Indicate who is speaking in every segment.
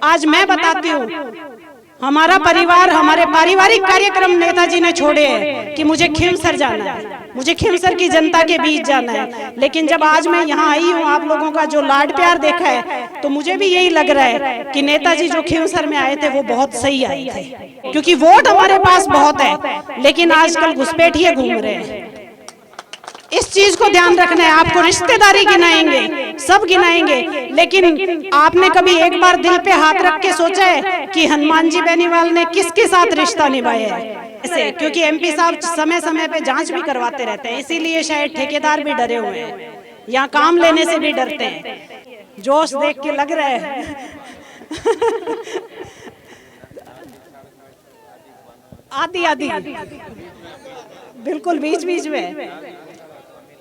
Speaker 1: आज मैं बताती हूँ, हमारा परिवार, हमारे पारिवारिक कार्यक्रम नेताजी ने छोड़े हैं कि मुझे खींवसर जाना है, मुझे खींवसर की जनता के बीच जाना है। लेकिन जब आज मैं यहाँ आई हूँ, आप लोगों का जो लाड प्यार देखा है, तो मुझे भी यही लग रहा है कि नेताजी जो खींवसर में आए थे वो बहुत सही आए थे, क्योंकि वोट हमारे पास बहुत है, लेकिन आजकल घुसपैठिए घूम रहे हैं। इस चीज को ध्यान रखना है। आपको रिश्तेदारी गिनाएंगे, सब गिनाएंगे, लेकिन आपने कभी एक बार दिल पे हाथ रख के सोचा है कि हनुमान जी बेनीवाल ने किसके साथ रिश्ता निभाया है? ऐसे, क्योंकि एमपी साहब समय समय पे जांच भी करवाते रहते हैं, इसीलिए शायद ठेकेदार भी डरे हुए हैं, यहाँ काम लेने से भी डरते हैं। जोश देख के लग रहा है आधी आधी बिल्कुल बीच बीच में।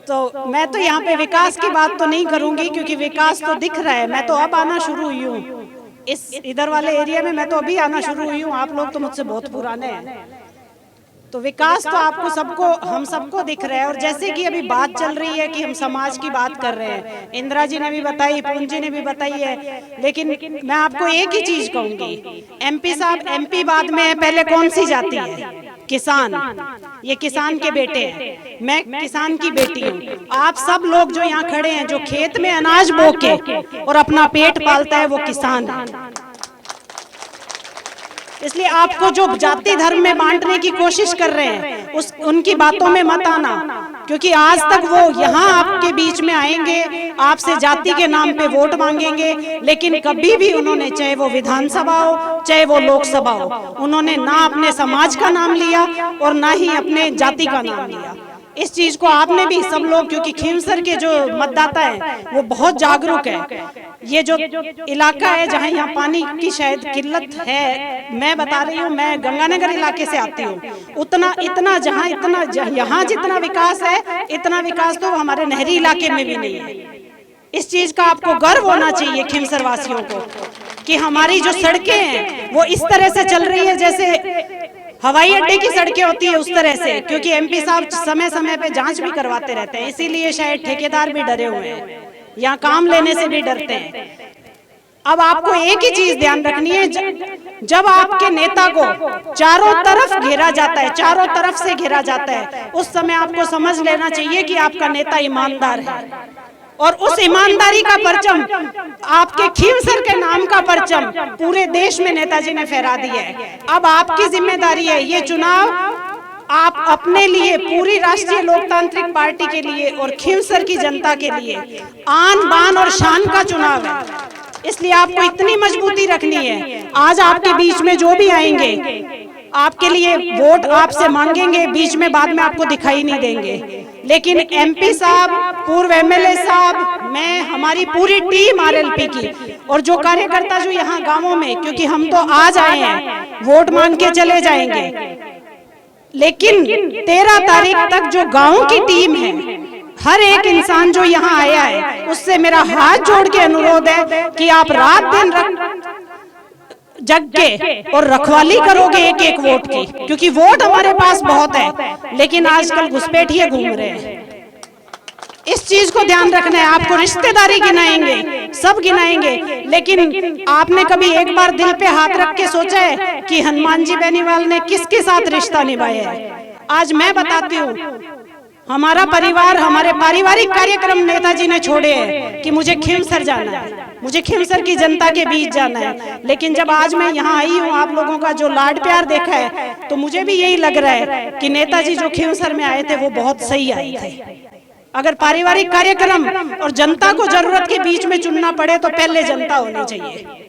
Speaker 1: तो मैं तो यहाँ पे विकास की बात तो नहीं करूंगी, क्योंकि विकास तो दिख रहा है। मैं तो अब आना शुरू हुई हूँ इस इधर वाले एरिया में, मैं तो अभी आना शुरू हुई हूँ। आप लोग तो मुझसे बहुत पुराने हैं, तो विकास तो आपको सबको, हम सबको दिख रहा है। और जैसे कि अभी बात चल रही है कि हम समाज की बात कर रहे हैं, इंदिरा जी ने भी बताई, पूंजी जी ने भी बताई है, लेकिन मैं आपको एक ही चीज कहूंगी, एमपी साहब, एमपी बाद में है, पहले कौन सी जाति है? किसान। ये किसान के बेटे हैं, मैं किसान की बेटी हूँ। आप सब लोग जो यहाँ खड़े हैं, जो खेत में अनाज बो के और अपना पेट पालता है, वो किसान है। इसलिए आपको जो जाति धर्म में बांटने की कोशिश कर रहे हैं, उनकी बातों में मत आना, क्योंकि आज तक वो यहाँ आपके बीच में आएंगे, आपसे जाति के नाम पे वोट मांगेंगे, लेकिन कभी भी उन्होंने, चाहे वो विधानसभा हो चाहे वो लोकसभा हो, उन्होंने ना अपने समाज का नाम लिया और ना ही अपने जाति का नाम लिया। इस चीज को आपने भी सब लोग, क्योंकि खींवसर के जो मतदाता हैं वो बहुत जागरूक है। ये जो इलाका है जहाँ यहाँ पानी की शायद किल्लत है, मैं बता रही हूँ, मैं गंगानगर इलाके से आती हूँ, इतना जहाँ यहाँ जितना विकास है, इतना विकास तो हमारे नहरी इलाके में भी नहीं है। इस चीज का आपको गर्व होना चाहिए खींवसर वासियों को, कि हमारी जो सड़कें हैं वो इस तरह से चल रही है जैसे हवाई अड्डे की सड़कें होती है, उस तरह से। क्योंकि एमपी साहब समय समय पे जांच भी करवाते रहते हैं, इसीलिए शायद ठेकेदार भी डरे हुए हैं, यहाँ काम लेने से भी डरते हैं। अब आपको एक ही चीज ध्यान रखनी है, जब आपके नेता को चारों तरफ घेरा जाता है, चारों तरफ से घेरा जाता है, उस समय आपको समझ लेना चाहिए कि आपका नेता ईमानदार है, और उस ईमानदारी का परचम, आपके खींवसर के नाम का परचम पूरे देश में नेताजी ने फहरा दिया है। अब आपकी जिम्मेदारी है, ये चुनाव आप अपने लिए, पूरी राष्ट्रीय लोकतांत्रिक पार्टी के लिए और खींवसर की जनता के लिए आन बान और शान का चुनाव है। इसलिए आपको इतनी मजबूती रखनी है। आज आपके बीच में जो भी आएंगे, आपके लिए वोट आपसे मांगेंगे, बीच में बाद में आपको दिखाई नहीं देंगे, लेकिन एमपी साहब, पूर्व एमएलए साहब, मैं, हमारी पूरी टीम आरएलपी की, और जो कार्यकर्ता जो यहाँ गांवों में, क्योंकि हम तो आज आए हैं, वोट मांग के चले जाएंगे, लेकिन 13 तारीख तक जो गांव की टीम है, हर एक इंसान जो यहाँ आया है, उससे मेरा हाथ जोड़ के अनुरोध है कि आप रात दिन जग के और रखवाली करोगे एक एक वोट की, क्योंकि वोट हमारे पास बहुत है, लेकिन आजकल घुसपैठिए घूम रहे हैं। इस चीज को ध्यान रखना है। आपको रिश्तेदारी गिनाएंगे, सब गिनाएंगे, लेकिन आपने कभी एक बार दिल पे हाथ रख के सोचा है कि हनुमान जी बेनीवाल ने किसके साथ रिश्ता निभाया है? आज मैं बताती हूँ, हमारा परिवार, हमारे पारिवारिक कार्यक्रम नेताजी ने छोड़े हैं कि मुझे खींवसर जाना है, मुझे खींवसर की जनता के बीच जाना है। लेकिन जब आज मैं यहाँ आई हूँ, आप लोगों का जो लाड प्यार देखा है, तो मुझे भी यही लग रहा है कि नेताजी जो खींवसर में आए थे वो बहुत सही आए थे। अगर पारिवारिक कार्यक्रम और जनता को जरूरत के बीच में चुनना पड़े तो पहले जनता होनी चाहिए।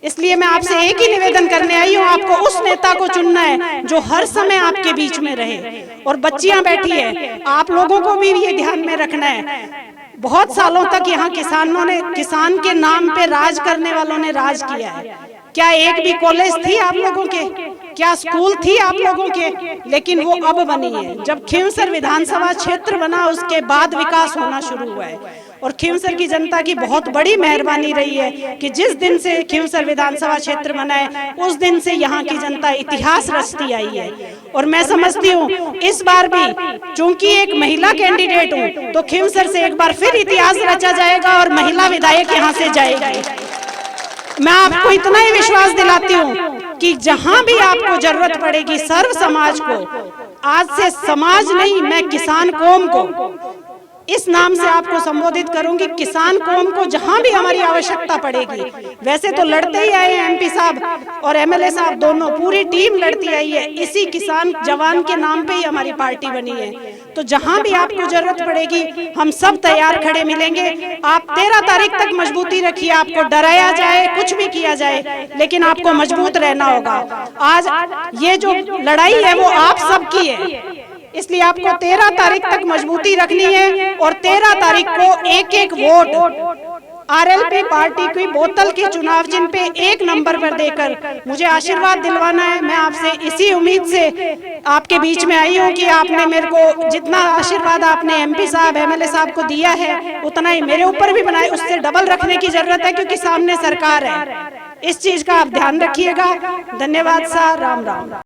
Speaker 1: इसलिए मैं आपसे एक ही निवेदन करने आई हूँ, आपको उस नेता को चुनना है जो हर समय आपके बीच में रहे। और बच्चियां बैठी है, आप लोगों को भी ये ध्यान में रखना है, बहुत सालों तक यहाँ किसानों ने, किसान के नाम पे राज करने वालों ने राज किया है। क्या एक भी कॉलेज थी आप लोगों के? क्या स्कूल थी आप लोगों के? लेकिन वो अब बनी है। जब खींवसर विधानसभा क्षेत्र बना, उसके बाद विकास होना शुरू हुआ है। और खींवसर की जनता की बहुत बड़ी मेहरबानी रही है कि जिस दिन से खींवसर विधानसभा क्षेत्र बना है, उस दिन से यहाँ की जनता इतिहास रचती आई है। और मैं समझती हूँ इस बार भी, चूंकि एक महिला कैंडिडेट हूँ, तो खींवसर से एक बार फिर इतिहास रचा जाएगा और महिला विधायक यहाँ से जाएगी। मैं आपको इतना ही विश्वास दिलाती हूँ कि जहां भी आपको जरूरत पड़ेगी सर्व समाज को, आज से समाज नहीं मैं किसान कौम को इस नाम से आपको संबोधित करूंगी, किसान कौम को जहां भी हमारी आवश्यकता पड़ेगी। वैसे तो लड़ते ही आए हैं एमपी साहब और एमएलए साहब दोनों, पूरी टीम लड़ती आई है, इसी किसान जवान के नाम पे ही हमारी पार्टी बनी है। तो जहां भी आपको जरूरत पड़ेगी हम सब तैयार खड़े मिलेंगे। आप 13 तारीख तक मजबूती रखिए, आपको डराया जाए कुछ भी किया जाए लेकिन आपको मजबूत रहना होगा। आज ये जो लड़ाई है वो आप सबकी है, इसलिए आपको 13 तारीख तक मजबूती रखनी है और 13 तारीख को एक एक वोट आरएलपी पार्टी की बोतल के चुनाव चिन्ह पे 1 नंबर पर देकर मुझे आशीर्वाद दिलवाना है। मैं आपसे इसी उम्मीद से आपके बीच में आई हूँ कि आपने मेरे को जितना आशीर्वाद आपने एमपी साहब एमएलए साहब को दिया है उतना ही मेरे ऊपर भी बनाए, उससे डबल रखने की जरूरत है क्योंकि सामने सरकार है। इस चीज का आप ध्यान रखिएगा। धन्यवाद सर, राम राम।